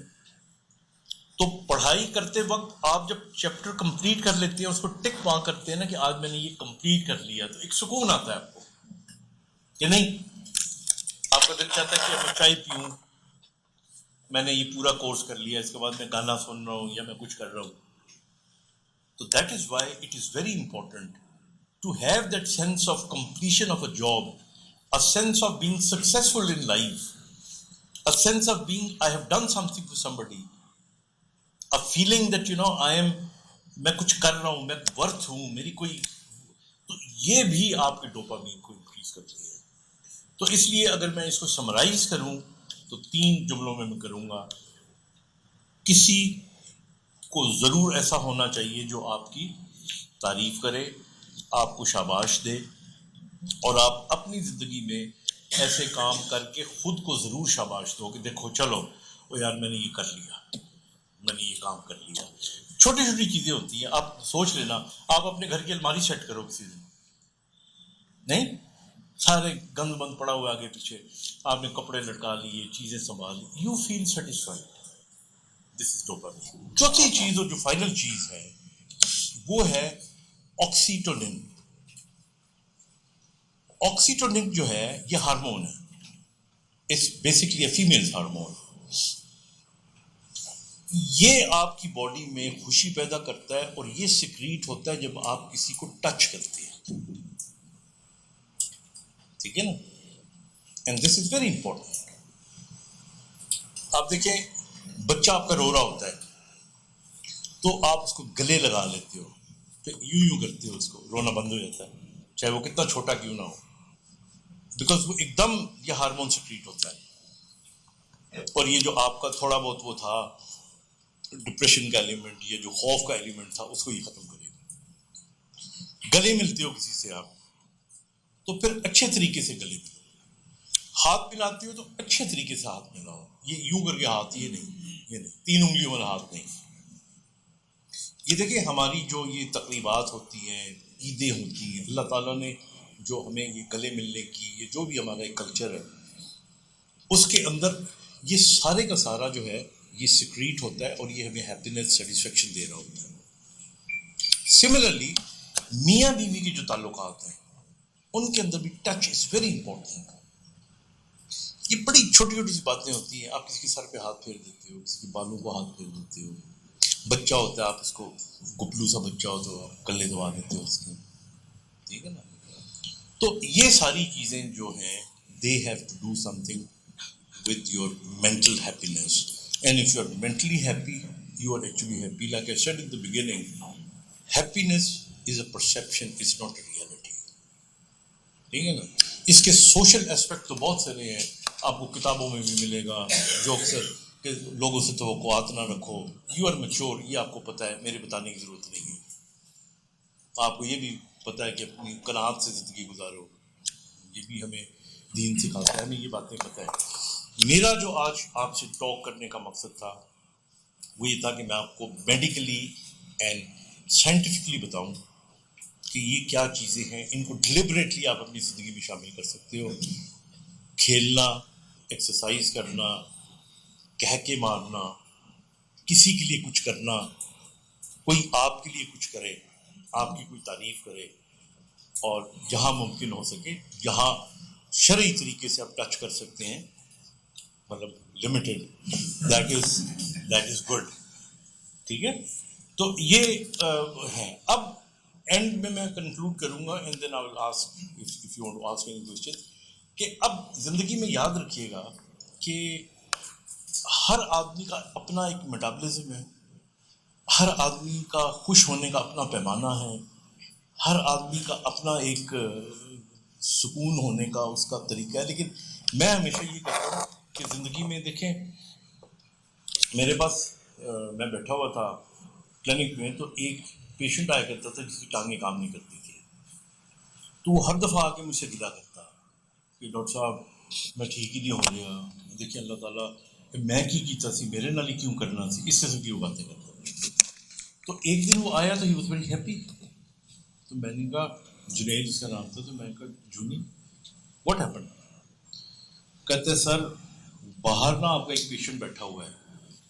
تو پڑھائی کرتے وقت آپ جب چیپٹر کمپلیٹ کر لیتے ہیں, اس کو ٹک مارک کرتے ہیں نا کہ آج میں نے یہ کمپلیٹ کر لیا, تو ایک سکون آتا ہے آپ کو کہ نہیں. آپ کا دل چاہتا ہے کہ میں چائے پیوں, میں نے یہ پورا کورس کر لیا, اس کے بعد میں گانا سن رہا ہوں یا میں کچھ کر رہا ہوں. تو that is why it is very important to have that sense of completion of a job, a sense of being successful in life, a sense of being I have done something for somebody, a feeling that you know I am, میں کچھ کر رہا ہوں, میں worth ہوں, میری کوئی. تو یہ بھی آپ کے ڈوپامین کو انکریز کرتی ہے. تو اس لیے اگر میں اس کو سمرائز کروں تو 3 جملوں میں کروں گا. کسی کو ضرور ایسا ہونا چاہیے جو آپ کی تعریف کرے, آپ کو شاباش دے, اور آپ اپنی زندگی میں ایسے کام کر کے خود کو ضرور شاباش دو کہ دیکھو چلو او یار میں نے یہ کر لیا, میں نے یہ کام کر لیا. چھوٹی چھوٹی چیزیں ہوتی ہیں. آپ سوچ لینا, آپ اپنے گھر کی الماری سیٹ کرو کسی دن, نہیں سارے گند بند پڑا ہوا آگے پیچھے, آپ نے کپڑے لٹکا لیے, چیزیں سنبھال لی, you feel satisfied. This is dopamine. چوتھی چیز اور جو فائنل چیز ہے وہ ہے آکسیٹونن. آکسیٹونن جو ہے یہ ہارمون ہے, it's basically a female hormone. یہ آپ کی باڈی میں خوشی پیدا کرتا ہے اور یہ سیکریٹ ہوتا ہے جب آپ کسی کو ٹچ کرتے ہیں, ٹھیک ہے نا. And this is very important. آپ دیکھیں بچہ آپ کا رو رہا ہوتا ہے تو آپ اس کو گلے لگا لیتے ہو, تو یوں کرتے ہو, اس کو رونا بند ہو جاتا ہے, چاہے وہ کتنا چھوٹا کیوں نہ ہو, بیکاز وہ ایک دم یہ ہارمون سیکریٹ ہوتا ہے. اور یہ جو آپ کا تھوڑا بہت وہ تھا ڈپریشن کا ایلیمنٹ, یہ جو خوف کا ایلیمنٹ تھا, اس کو یہ ختم کرے گا. گلے ملتے ہو کسی سے آپ تو پھر اچھے طریقے سے گلے ملو. ہاتھ ملاتے ہو تو اچھے طریقے سے ہاتھ ملاؤ, یہ یوں کر کے ہاتھ, یہ نہیں 3 انگلیوں والا ہاتھ نہیں. یہ دیکھیں ہماری جو یہ تقریبات ہوتی ہیں، عیدیں ہوتی ہیں، اللہ تعالیٰ نے جو ہمیں یہ گلے ملنے کی، یہ جو بھی ہمارا ایک کلچر ہے، اس کے اندر یہ سارے کا سارا جو ہے یہ سیکریٹ ہوتا ہے اور یہ ہمیں ہیپینس سیٹسفیکشن دے رہا ہوتا ہے۔ سملرلی میاں بیوی کے جو تعلقات ہیں ان کے اندر بھی ٹچ از ویری امپورٹنٹ۔ یہ بڑی چھوٹی چھوٹی سی باتیں ہوتی ہیں، آپ کسی کے سر پہ ہاتھ پھیر دیتے ہو، کسی کے بالوں کو ہاتھ پھیر دیتے ہو، بچہ ہوتا ہے آپ اس کو گپلو سا بچہ ہو تو آپ کلے دبا دیتے ہو اس کے، ٹھیک ہے نا؟ تو یہ ساری چیزیں جو ہیں they have to do something with your mental happiness, and if you are mentally happy you are actually happy. Like I said in the beginning, happiness is a perception, it's not a reality. ٹھیک ہے نا؟ اس کے social aspect تو بہت سارے ہیں، آپ کو کتابوں میں بھی ملے گا جو اکثر کہ لوگوں سے توقعات نہ رکھو، یو آر میچور، یہ آپ کو پتہ ہے، میرے بتانے کی ضرورت نہیں ہے، آپ کو یہ بھی پتہ ہے کہ اپنی قناعت سے زندگی گزارو، یہ بھی ہمیں دین سکھاتا ہے، ہمیں یہ باتیں پتہ ہے۔ میرا جو آج آپ سے ٹاک کرنے کا مقصد تھا وہ یہ تھا کہ میں آپ کو میڈیکلی اینڈ سائنٹیفکلی بتاؤں کہ یہ کیا چیزیں ہیں، ان کو ڈیلیبریٹلی آپ اپنی زندگی میں شامل کر سکتے ہو۔ کھیلنا، ایکسرسائز کرنا، کہکے مارنا، کسی کے لیے کچھ کرنا، کوئی آپ کے لیے کچھ کرے، آپ کی کوئی تعریف کرے، اور جہاں ممکن ہو سکے جہاں شرعی طریقے سے آپ ٹچ کر سکتے ہیں، مطلب لمیٹڈ، دیٹ از گڈ، ٹھیک ہے؟ تو یہ ہے۔ اب اینڈ میں کنکلوڈ کروں گا and then I will ask if you want to ask any question, کہ اب زندگی میں یاد رکھیے گا کہ ہر آدمی کا اپنا ایک میٹابلزم ہے، ہر آدمی کا خوش ہونے کا اپنا پیمانہ ہے، ہر آدمی کا اپنا ایک سکون ہونے کا اس کا طریقہ ہے، لیکن میں ہمیشہ یہ کہتا ہوں کہ زندگی میں دیکھیں، میرے پاس میں بیٹھا ہوا تھا کلینک میں تو ایک پیشنٹ آیا کرتا تھا جس کی ٹانگیں کام نہیں کرتی تھی، تو وہ ہر دفعہ آ کے مجھ سے گلا کرتا کہ ڈاکٹر صاحب میں ٹھیک ہی نہیں ہو گیا، دیکھیں اللہ تعالیٰ میں کی کیتا سی میرے نال ہی کیوں کرنا سی، اس قسم کی وہ باتیں کرتا تھا۔ تو ایک دن وہ آیا تو ہی واز ویری ہیپی، تو میں نے کہا، جنید اس کا نام تھا، تو میں نے کہا جونی واٹ ہیپن؟ کہتے سر باہر نا آپ کا ایک پیشنٹ بیٹھا ہوا ہے،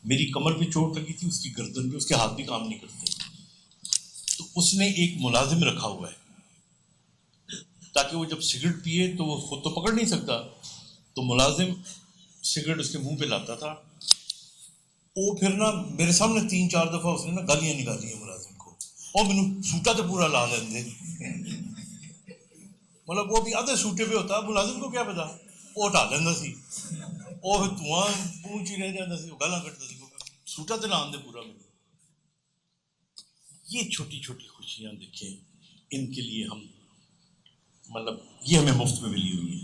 میری کمر پہ چوٹ لگی تھی، اس کی گردن پہ، اس کے ہاتھ بھی کام نہیں کرتے، تو اس نے ایک ملازم رکھا ہوا ہے تاکہ وہ جب سگریٹ پیے تو وہ خود تو پکڑ نہیں سکتا، تو ملازم سگریٹ اس کے منہ پہ لاتا تھا، وہ پھر نا میرے سامنے 3-4 دفعہ اس نے نا گالیاں نکالی ہیں ملازم کو، اور مینوں سوٹا تو پورا لا لیندے، مطلب وہ بھی آدھے سوٹے پہ ہوتا، ملازم کو کیا پتا، وہ ہٹا لینا سی، وہ پھر دھواں منہ چ رہ جاتا سی، وہ گالاں کٹتا سی، سوٹا تو نہ آندے پورا میرے۔ یہ چھوٹی چھوٹی خوشیاں دیکھیں، ان کے لیے ہم مطلب یہ ہمیں مفت میں ملی ہوئی ہے۔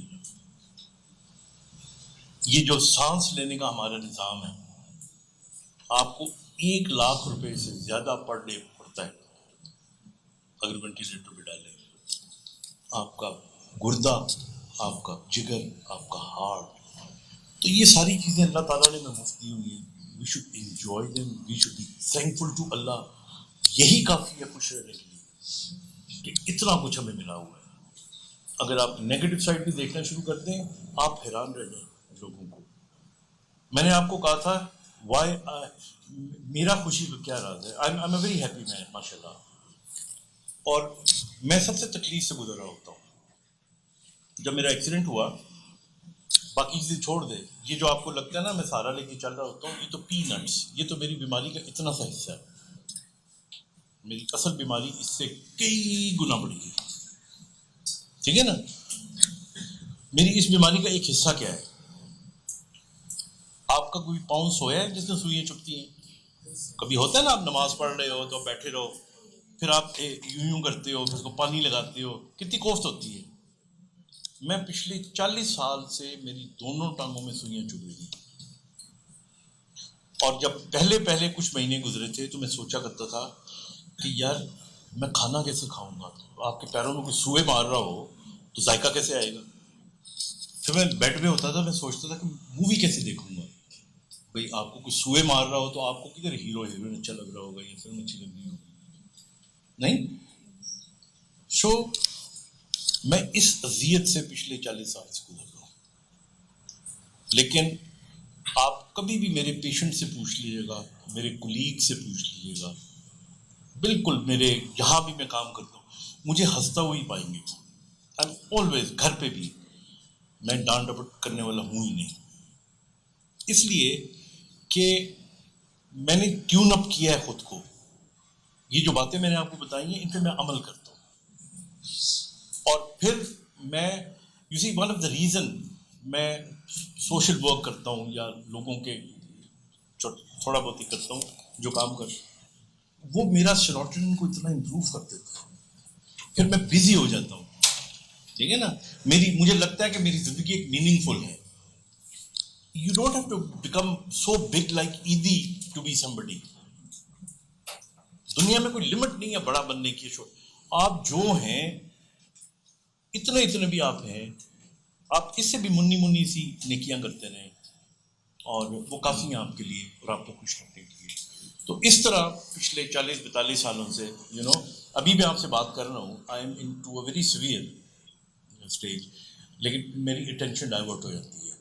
یہ جو سانس لینے کا ہمارا نظام ہے، آپ کو 1,00,000 روپے سے زیادہ پر ڈے پڑتا ہے اگر وینٹیلیٹر پہ ڈالیں، آپ کا گردہ، آپ کا جگر، آپ کا ہارٹ، تو یہ ساری چیزیں اللہ تعالیٰ نے ہمیں مفت دی ہوئی ہیں۔ We should enjoy them, we should be thankful to Allah. یہی کافی ہے خوش رہنے کے لیے کہ اتنا کچھ ہمیں ملا ہوا ہے۔ اگر آپ نیگیٹو سائڈ بھی دیکھنا شروع کر دیں، آپ حیران رہ جائیں لوگوں کو۔ میں نے آپ کو کہا تھا وائی میرا خوشی کا کیا راز ہے، I am a very happy man ماشاء اللہ، اور میں سب سے تکلیف سے گزر رہا ہوتا ہوں۔ جب میرا ایکسیڈنٹ ہوا، باقی چیزیں چھوڑ دے، یہ جو آپ کو لگتا ہے نا میں سہارا لے کے چل رہا ہوتا ہوں، یہ تو پی نٹس، یہ تو میری بیماری کا اتنا سا حصہ ہے، میری اصل بیماری اس سے کئی گنا بڑی ہے، ٹھیک ہے نا؟ میری اس بیماری کا ایک حصہ کیا ہے؟ آپ کا کوئی پاؤں سویا ہے جس میں سوئیاں چپتی ہیں؟ کبھی ہوتا ہے نا آپ نماز پڑھ رہے ہو تو بیٹھے رہو، پھر آپ یوں کرتے ہو، پھر اس کو پانی لگاتے ہو، کتنی کوفت ہوتی ہے۔ میں پچھلے 40 سال سے میری دونوں ٹانگوں میں سوئیاں چبھ رہی ہیں، اور جب پہلے کچھ مہینے گزرے تھے تو میں سوچا کرتا تھا کہ یار میں کھانا کیسے کھاؤں گا، آپ کے پیروں میں کوئی سوئے مار رہا ہو تو ذائقہ کیسے آئے گا۔ پھر میں بیڈ پہ ہوتا تھا، میں سوچتا تھا کہ مووی کیسے دیکھوں گا، بھائی آپ کو کوئی سوئے مار رہا ہو تو آپ کو کدھر ہیرو ہیروئن اچھا لگ رہا ہوگا یا فلم اچھی لگ رہی ہوگی، نہیں. سو میں اس اذیت سے پچھلے 40 سال سے گزر رہا ہوں. لیکن آپ کبھی بھی میرے پیشنٹ سے پوچھ لیجیے گا, میرے کولیگ سے پوچھ لیجیے گا, بالکل میرے جہاں بھی میں کام کرتا ہوں مجھے ہنستا ہوا ہی پائیں گے. آئی ایم آلویز, گھر پہ بھی میں ڈانٹ ڈپٹ کرنے والا ہوں ہی نہیں, اس لیے کہ میں نے ٹیون اپ کیا ہے خود کو. یہ جو باتیں میں نے آپ کو بتائی ہیں ان پہ میں عمل کرتا ہوں. اور پھر میں you see one of the reason میں سوشل ورک کرتا ہوں یا لوگوں کے تھوڑا بہت ہی کرتا ہوں جو کام کر, وہ میرا سیروٹونن کو اتنا امپروو کر دیتا ہے, پھر میں بزی ہو جاتا ہوں. ٹھیک ہے نا, مجھے لگتا ہے کہ میری زندگی ایک میننگ فل ہے. You don't have to become so big like ایدی ٹو بی سم بڈی. دنیا میں کوئی لمٹ نہیں ہے بڑا بننے کی. آپ جو ہیں اتنے بھی آپ ہیں, آپ اس سے بھی منی سی نیکیاں کرتے رہیں اور وہ کافی ہیں آپ کے لیے اور آپ کو خوش رکھنے کے لیے. تو اس طرح پچھلے 40-42 سالوں سے ابھی میں آپ سے بات کر رہا ہوں, I am into a very severe stage, لیکن میری اٹینشن ڈائیورٹ ہو جاتی ہے,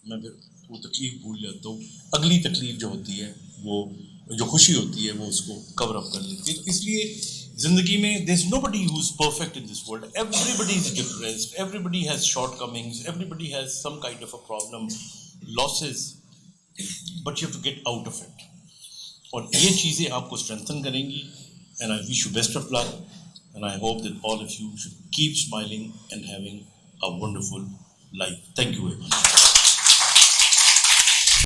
میں پھر وہ تکلیف بھول جاتا ہوں. اگلی تکلیف جو ہوتی ہے, وہ جو خوشی ہوتی ہے, وہ اس کو کور اپ کر لیتی ہے. تو اس لیے زندگی میں there is nobody who is perfect in this world. Everybody is depressed, everybody has shortcomings, everybody has some kind of a problem, losses, but you have to get out of it. اور یہ چیزیں آپ کو strengthen کریں گی. And I wish you best of luck, and I hope that all of you should keep smiling and having a wonderful life. Thank you very much.